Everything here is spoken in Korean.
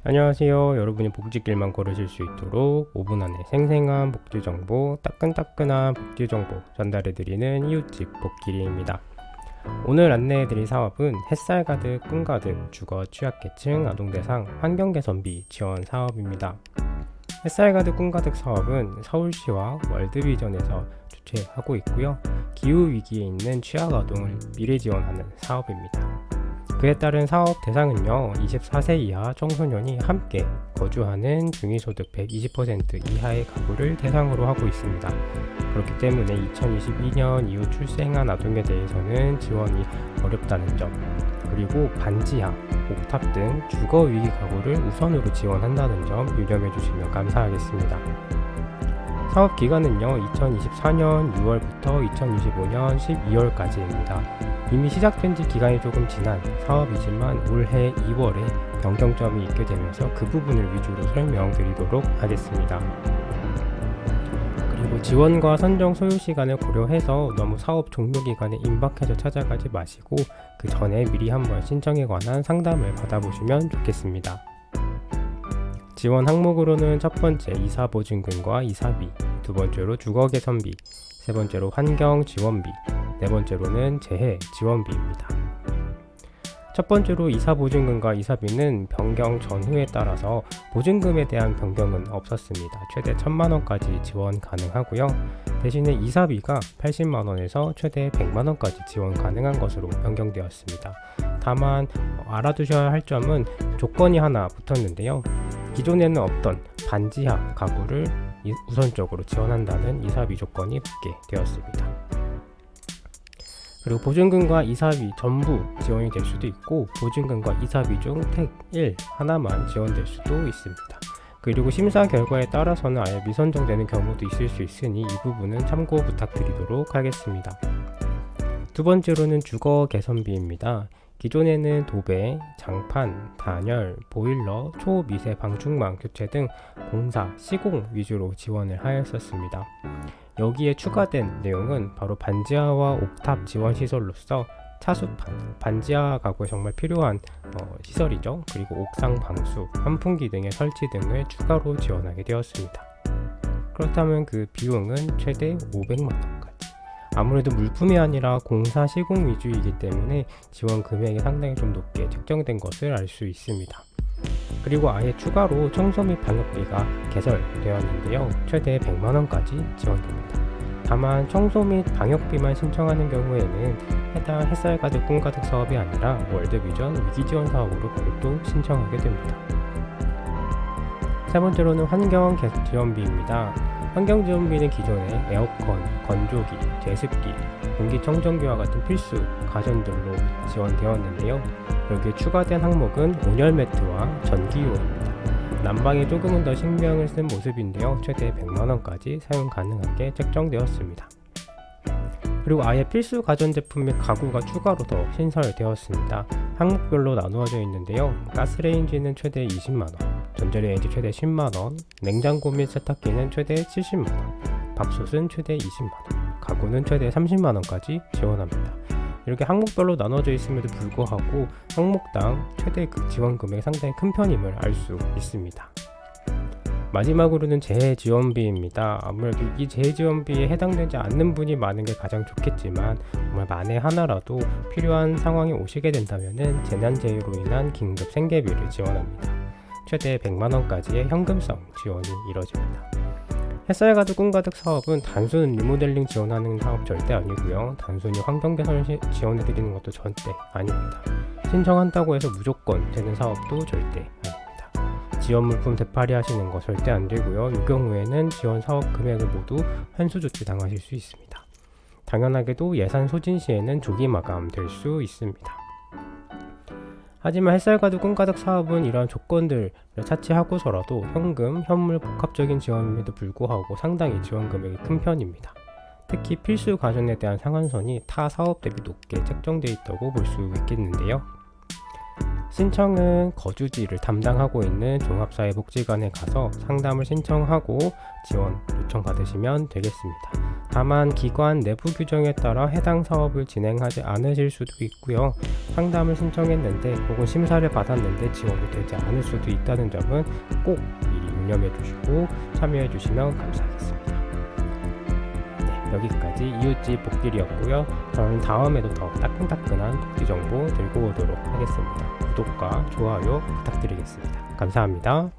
안녕하세요. 여러분이 복지길만 걸으실 수 있도록 5분 안에 생생한 복지정보, 따끈따끈한 복지정보 전달해드리는 이웃집 복길이입니다. 오늘 안내해드릴 사업은 햇살 가득 꿈 가득 주거 취약계층 아동대상 환경개선비 지원 사업입니다. 햇살 가득 꿈 가득 사업은 서울시와 월드비전에서 주최하고 있고요. 기후위기에 있는 취약아동을 미래 지원하는 사업입니다. 그에 따른 사업 대상은요, 24세 이하 청소년이 함께 거주하는 중위소득 120% 이하의 가구를 대상으로 하고 있습니다. 그렇기 때문에 2022년 이후 출생한 아동에 대해서는 지원이 어렵다는 점, 그리고 반지하, 옥탑 등 주거위기 가구를 우선으로 지원한다는 점 유념해 주시면 감사하겠습니다. 사업 기간은요, 2024년 6월부터 2025년 12월까지입니다. 이미 시작된 지 기간이 조금 지난 사업이지만 올해 2월에 변경점이 있게 되면서 그 부분을 위주로 설명드리도록 하겠습니다. 그리고 지원과 선정 소요 시간을 고려해서 너무 사업 종료 기간에 임박해서 찾아가지 마시고 그 전에 미리 한번 신청에 관한 상담을 받아보시면 좋겠습니다. 지원 항목으로는 첫 번째 이사보증금과 이사비, 두 번째로 주거개선비, 세 번째로 환경지원비, 네 번째로는 재해 지원비입니다. 첫 번째로 이사보증금과 이사비는 변경 전후에 따라서 보증금에 대한 변경은 없었습니다. 최대 1,000만원까지 지원 가능하고요. 대신에 이사비가 80만원에서 최대 100만원까지 지원 가능한 것으로 변경되었습니다. 다만 알아두셔야 할 점은 조건이 하나 붙었는데요. 기존에는 없던 반지하 가구를 우선적으로 지원한다는 이사비 조건이 붙게 되었습니다. 그리고 보증금과 이사비 전부 지원이 될 수도 있고 보증금과 이사비 중 택 1 하나만 지원될 수도 있습니다. 그리고 심사 결과에 따라서는 아예 미선정되는 경우도 있을 수 있으니 이 부분은 참고 부탁드리도록 하겠습니다. 두 번째로는 주거 개선비입니다. 기존에는 도배, 장판, 단열, 보일러, 초미세 방충망 교체 등 공사, 시공 위주로 지원을 하였었습니다. 여기에 추가된 내용은 바로 반지하와 옥탑 지원 시설로서 차수판, 반지하 가구에 정말 필요한 시설이죠. 그리고 옥상 방수, 환풍기 등의 설치 등을 추가로 지원하게 되었습니다. 그렇다면 그 비용은 최대 500만원까지. 아무래도 물품이 아니라 공사 시공 위주이기 때문에 지원 금액이 상당히 좀 높게 책정된 것을 알 수 있습니다. 그리고 아예 추가로 청소 및 방역비가 개설되었는데요. 최대 100만원까지 지원됩니다. 다만 청소 및 방역비만 신청하는 경우에는 해당 햇살 가득 꿈 가득 사업이 아니라 월드비전 위기지원 사업으로 별도 신청하게 됩니다. 세 번째로는 환경지원비입니다. 환경지원비는 기존에 에어컨, 건조기, 제습기, 공기청정기와 같은 필수 가전들로 지원되었는데요. 여기에 추가된 항목은 온열 매트와 전기요입니다. 난방에 조금은 더 신경을 쓴 모습인데요. 최대 100만원까지 사용 가능하게 책정되었습니다. 그리고 아예 필수 가전제품 및 가구가 추가로 더 신설되었습니다. 항목별로 나누어져 있는데요. 가스레인지는 최대 20만원, 전자레인지 최대 10만원, 냉장고 및 세탁기는 최대 70만원, 밥솥은 최대 20만원, 가구는 최대 30만원까지 지원합니다. 이렇게 항목별로 나눠져 있음에도 불구하고 항목당 최대 지원 금액이 상당히 큰 편임을 알 수 있습니다. 마지막으로는 재해지원비입니다. 아무래도 이 재해지원비에 해당되지 않는 분이 많은 게 가장 좋겠지만 정말 만에 하나라도 필요한 상황이 오시게 된다면 재난재해로 인한 긴급 생계비를 지원합니다. 최대 100만원까지의 현금성 지원이 이뤄집니다. 햇살 가득 꿈 가득 사업은 단순 리모델링 지원하는 사업 절대 아니고요. 단순히 환경개선 지원해드리는 것도 절대 아닙니다. 신청한다고 해서 무조건 되는 사업도 절대 아닙니다. 지원 물품 되팔이 하시는 거 절대 안 되고요. 이 경우에는 지원 사업 금액을 모두 환수 조치 당하실 수 있습니다. 당연하게도 예산 소진 시에는 조기 마감될 수 있습니다. 하지만 햇살 가득 꿈 가득 사업은 이러한 조건들을 차치하고서라도 현금, 현물 복합적인 지원임에도 불구하고 상당히 지원 금액이 큰 편입니다. 특히 필수 가전에 대한 상한선이 타 사업 대비 높게 책정되어 있다고 볼 수 있겠는데요. 신청은 거주지를 담당하고 있는 종합사회복지관에 가서 상담을 신청하고 지원 요청 받으시면 되겠습니다. 다만 기관 내부 규정에 따라 해당 사업을 진행하지 않으실 수도 있고요. 상담을 신청했는데 혹은 심사를 받았는데 지원이 되지 않을 수도 있다는 점은 꼭 미리 유념해 주시고 참여해 주시면 감사하겠습니다. 네, 여기까지 이웃집 복길이었고요. 저는 다음에도 더 따끈따끈한 복지 정보 들고 오도록 하겠습니다. 구독과 좋아요 부탁드리겠습니다. 감사합니다.